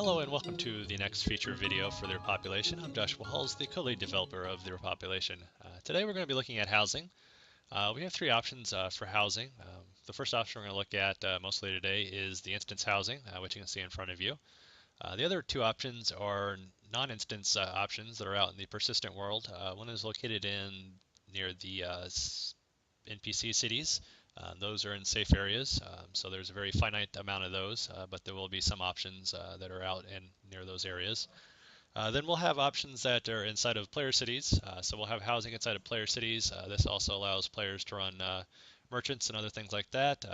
Hello and welcome to the next feature video for the Repopulation. I'm Joshua Halls, the co-lead developer of the Repopulation. Today we're going to be looking at housing. We have three options for housing. The first option we're going to look at mostly today is the instance housing, which you can see in front of you. The other two options are non-instance options that are out in the persistent world. One is located near the NPC cities. Those are in safe areas, so there's a very finite amount of those, but there will be some options that are out and near those areas. Then we'll have options that are inside of player cities. So we'll have housing inside of player cities. This also allows players to run merchants and other things like that.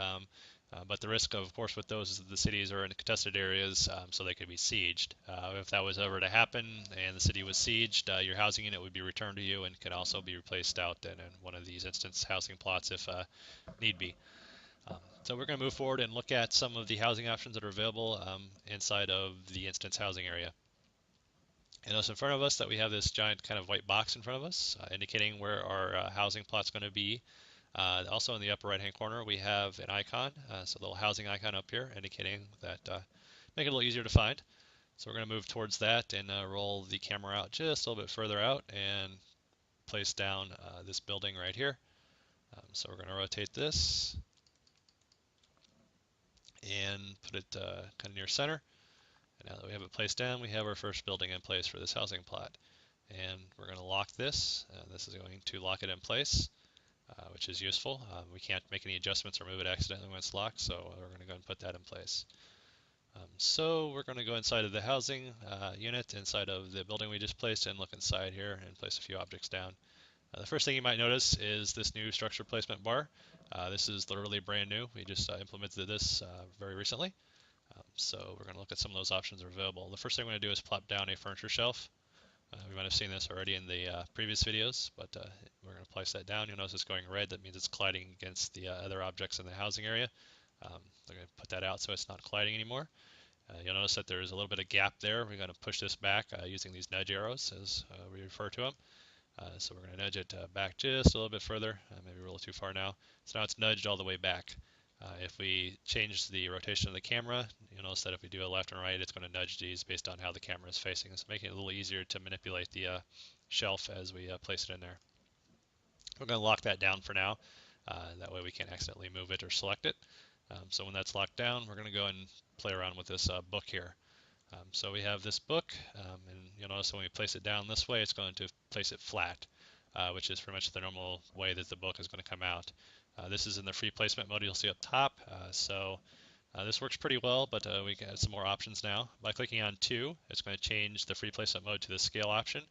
But the risk, of course, with those is that the cities are in contested areas, so they could be sieged. If that was ever to happen and the city was sieged, your housing unit would be returned to you and could also be replaced out in one of these instance housing plots if need be. So we're going to move forward and look at some of the housing options that are available inside of the instance housing area. And notice in front of us that we have this giant kind of white box in front of us, indicating where our housing plot's going to be. Also in the upper right hand corner we have an icon, so the little housing icon up here indicating that make it a little easier to find. So we're going to move towards that and roll the camera out just a little bit further out and place down this building right here. So we're going to rotate this and put it kind of near center. And now that we have it placed down, we have our first building in place for this housing plot. And we're going to lock this. This is going to lock it in place, which is useful. We can't make any adjustments or move it accidentally when it's locked, so we're going to go and put that in place. So we're going to go inside of the housing unit, inside of the building we just placed, and look inside here and place a few objects down. The first thing you might notice is this new structure placement bar. This is literally brand new. We just implemented this very recently. So we're going to look at some of those options that are available. The first thing we're going to do is plop down a furniture shelf. We might have seen this already in the previous videos, but we're going to place that down. You'll notice it's going red. That means it's colliding against the other objects in the housing area. They're going to put that out so it's not colliding anymore. You'll notice that there's a little bit of gap there. We're going to push this back using these nudge arrows, as we refer to them. So we're going to nudge it back just a little bit further, maybe a little too far now. So now it's nudged all the way back. If we change the rotation of the camera, you'll notice that if we do a left and right, it's going to nudge these based on how the camera is facing. So making it a little easier to manipulate the shelf as we place it in there. We're going to lock that down for now. That way we can't accidentally move it or select it. So when that's locked down, we're going to go and play around with this book here. So we have this book, and you'll notice when we place it down this way, it's going to place it flat, which is pretty much the normal way that the book is going to come out. This is in the free placement mode you'll see up top, so this works pretty well, but we got some more options now. By clicking on 2, it's going to change the free placement mode to the scale option.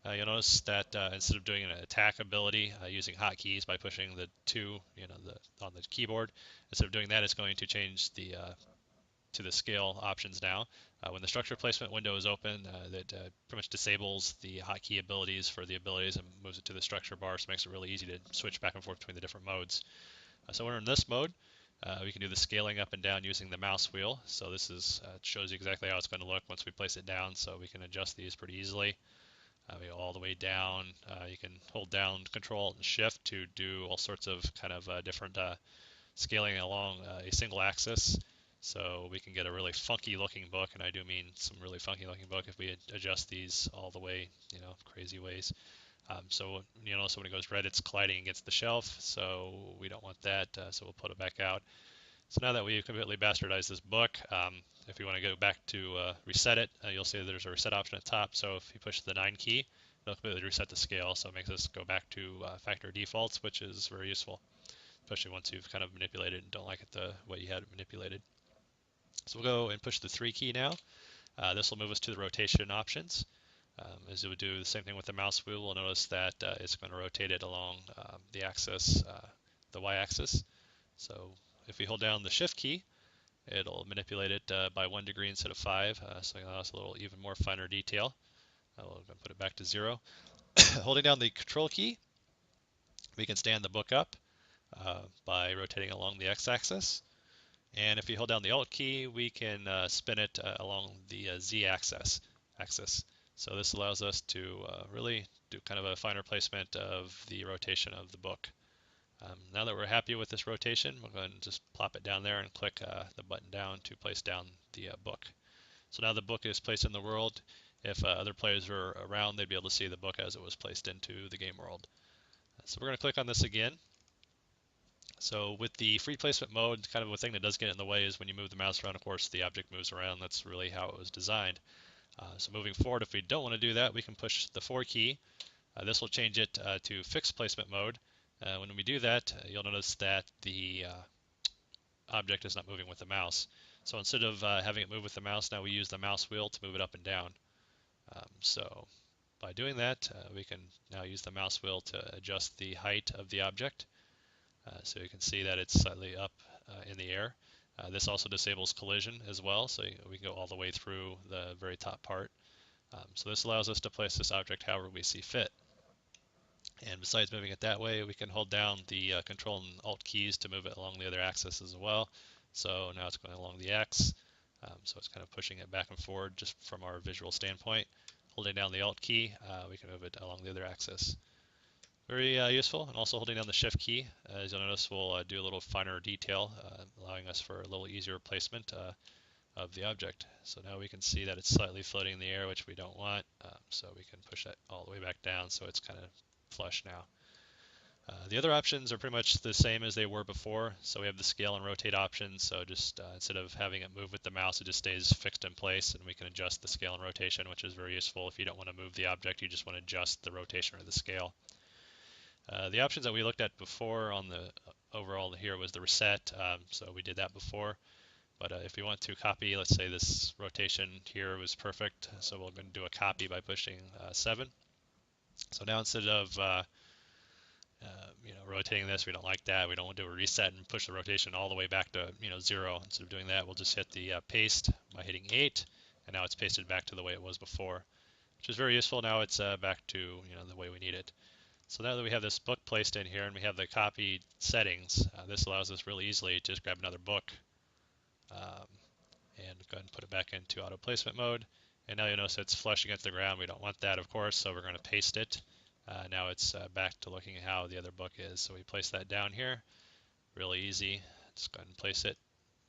You'll notice that instead of doing an attack ability using hotkeys by pushing the 2 on the keyboard, instead of doing that, it's going to change to the scale options now. When the structure placement window is open, that pretty much disables the hotkey abilities for the abilities and moves it to the structure bar, so it makes it really easy to switch back and forth between the different modes. So when we're in this mode, we can do the scaling up and down using the mouse wheel. So this shows you exactly how it's going to look once we place it down, so we can adjust these pretty easily. We go all the way down. You can hold down Control and Shift to do all sorts of kind of different scaling along a single axis. So we can get a really funky looking book, and I do mean some really funky looking book if we adjust these all the way, crazy ways. So when it goes red, it's colliding against the shelf, so we don't want that, so we'll put it back out. So now that we've completely bastardized this book, if you want to go back to reset it, you'll see there's a reset option at the top. So if you push the 9 key, it'll completely reset the scale, so it makes us go back to factory defaults, which is very useful, especially once you've kind of manipulated and don't like it the way you had it manipulated. So we'll go and push the 3 key now. This will move us to the rotation options. As it would do the same thing with the mouse wheel, we'll notice that it's going to rotate it along the axis, the y-axis. So if we hold down the shift key, it'll manipulate it by 1 degree instead of 5, so it'll allow us a little even more finer detail. We'll put it back to 0. Holding down the control key, we can stand the book up by rotating along the x-axis. And if you hold down the Alt key, we can spin it along the Z-axis. So this allows us to really do kind of a finer placement of the rotation of the book. Now that we're happy with this rotation, we'll go ahead and just plop it down there and click the button down to place down the book. So now the book is placed in the world. If other players are around, they'd be able to see the book as it was placed into the game world. So we're going to click on this again. So with the free placement mode, kind of a thing that does get in the way is when you move the mouse around, of course, the object moves around. That's really how it was designed. So moving forward, if we don't want to do that, we can push the 4 key. This will change it to fixed placement mode. When we do that, you'll notice that the object is not moving with the mouse. So instead of having it move with the mouse, now we use the mouse wheel to move it up and down. So by doing that, we can now use the mouse wheel to adjust the height of the object. So you can see that it's slightly up in the air. This also disables collision as well, so we can go all the way through the very top part. So this allows us to place this object however we see fit. And besides moving it that way, we can hold down the Control and Alt keys to move it along the other axis as well. So now it's going along the X. So it's kind of pushing it back and forward just from our visual standpoint. Holding down the Alt key, we can move it along the other axis. Very useful, and also holding down the Shift key, as you'll notice, will do a little finer detail, allowing us for a little easier placement of the object. So now we can see that it's slightly floating in the air, which we don't want, so we can push that all the way back down so it's kind of flush now. The other options are pretty much the same as they were before. So we have the scale and rotate options. So just instead of having it move with the mouse, it just stays fixed in place, and we can adjust the scale and rotation, which is very useful if you don't want to move the object, you just want to adjust the rotation or the scale. The options that we looked at before on the overall here was the reset, so we did that before. But if we want to copy, let's say this rotation here was perfect, so we're going to do a copy by pushing 7. So now instead of rotating this, we don't like that. We don't want to do a reset and push the rotation all the way back to 0. Instead of doing that, we'll just hit the paste by hitting 8, and now it's pasted back to the way it was before, which is very useful. Now it's back to the way we need it. So now that we have this book placed in here and we have the copy settings, this allows us really easily to just grab another book and go ahead and put it back into auto placement mode. And now you'll notice it's flush against the ground. We don't want that, of course, so we're going to paste it. Now it's back to looking at how the other book is. So we place that down here. Really easy. Just go ahead and place it.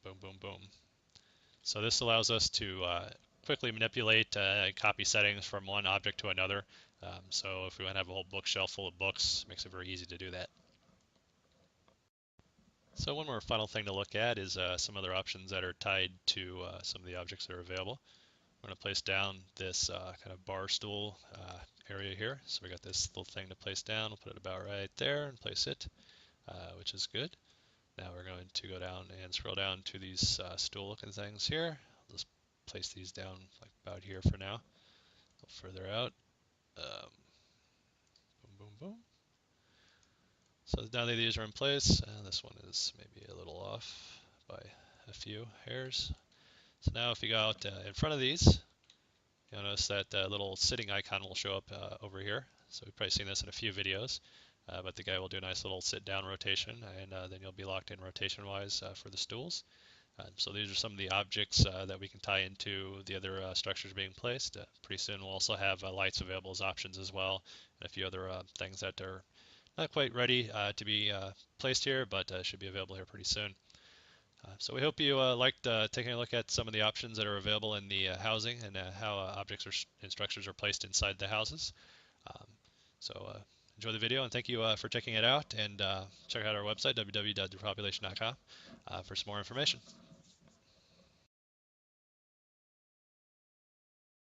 Boom, boom, boom. So this allows us to quickly manipulate copy settings from one object to another. So if we want to have a whole bookshelf full of books, it makes it very easy to do that. So one more final thing to look at is some other options that are tied to some of the objects that are available. I'm going to place down this kind of bar stool area here. So we got this little thing to place down. We'll put it about right there and place it, which is good. Now we're going to go down and scroll down to these stool looking things here. I'll just place these down like about here for now. A little further out. Boom, boom, boom. So now that these are in place, this one is maybe a little off by a few hairs. So now if you go out in front of these, you'll notice that little sitting icon will show up over here. So we've probably seen this in a few videos, but the guy will do a nice little sit down rotation, and then you'll be locked in rotation wise for the stools. So these are some of the objects that we can tie into the other structures being placed. Pretty soon we'll also have lights available as options as well, and a few other things that are not quite ready to be placed here, but should be available here pretty soon. So we hope you liked taking a look at some of the options that are available in the housing and how objects and structures are placed inside the houses. So enjoy the video, and thank you for checking it out, and check out our website, www.repopulation.com, for some more information.